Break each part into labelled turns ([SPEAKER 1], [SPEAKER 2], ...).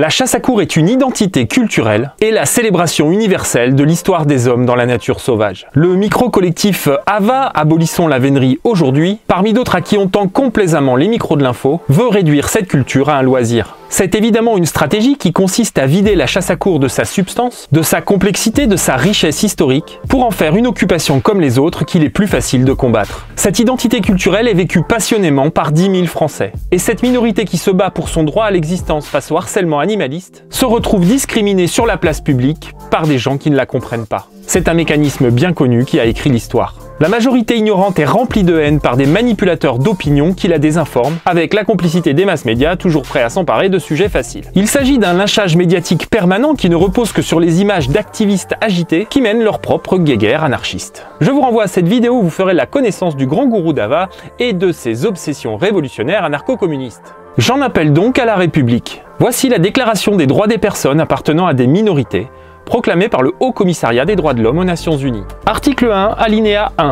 [SPEAKER 1] La chasse à courre est une identité culturelle et la célébration universelle de l'histoire des hommes dans la nature sauvage. Le micro-collectif AVA, Abolissons la vénerie aujourd'hui, parmi d'autres à qui on tend complaisamment les micros de l'info, veut réduire cette culture à un loisir. C'est évidemment une stratégie qui consiste à vider la chasse à courre de sa substance, de sa complexité, de sa richesse historique, pour en faire une occupation comme les autres qu'il est plus facile de combattre. Cette identité culturelle est vécue passionnément par 10 000 Français. Et cette minorité qui se bat pour son droit à l'existence face au harcèlement animaliste se retrouve discriminée sur la place publique par des gens qui ne la comprennent pas. C'est un mécanisme bien connu qui a écrit l'histoire. La majorité ignorante est remplie de haine par des manipulateurs d'opinion qui la désinforment, avec la complicité des masses médias toujours prêts à s'emparer de sujets faciles. Il s'agit d'un lynchage médiatique permanent qui ne repose que sur les images d'activistes agités qui mènent leur propre guéguerre anarchiste. Je vous renvoie à cette vidéo où vous ferez la connaissance du grand gourou d'Ava et de ses obsessions révolutionnaires anarcho-communistes. J'en appelle donc à la République. Voici la Déclaration des droits des personnes appartenant à des minorités, proclamée par le Haut Commissariat des droits de l'homme aux Nations Unies. Article 1, alinéa 1.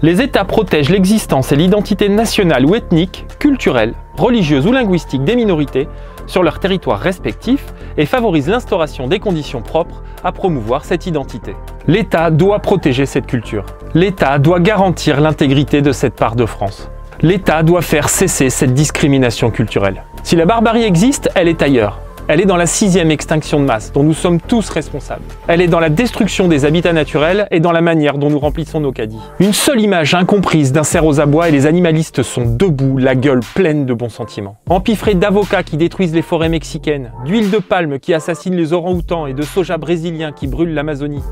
[SPEAKER 1] Les États protègent l'existence et l'identité nationale ou ethnique, culturelle, religieuse ou linguistique des minorités sur leur territoire respectif et favorisent l'instauration des conditions propres à promouvoir cette identité. L'État doit protéger cette culture. L'État doit garantir l'intégrité de cette part de France. L'État doit faire cesser cette discrimination culturelle. Si la barbarie existe, elle est ailleurs. Elle est dans la 6e extinction de masse, dont nous sommes tous responsables. Elle est dans la destruction des habitats naturels et dans la manière dont nous remplissons nos caddies. Une seule image incomprise d'un cerf aux abois et les animalistes sont debout, la gueule pleine de bons sentiments. Empiffrés d'avocats qui détruisent les forêts mexicaines, d'huile de palme qui assassine les orang-outans et de soja brésilien qui brûle l'Amazonie.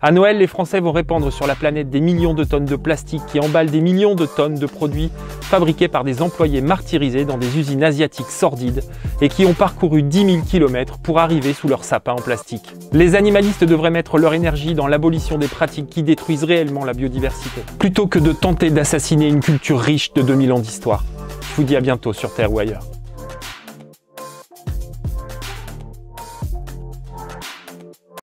[SPEAKER 1] À Noël, les Français vont répandre sur la planète des millions de tonnes de plastique qui emballent des millions de tonnes de produits fabriqués par des employés martyrisés dans des usines asiatiques sordides et qui ont parcouru 10 000 km pour arriver sous leur sapin en plastique. Les animalistes devraient mettre leur énergie dans l'abolition des pratiques qui détruisent réellement la biodiversité, plutôt que de tenter d'assassiner une culture riche de 2000 ans d'histoire. Je vous dis à bientôt sur Terre ou ailleurs.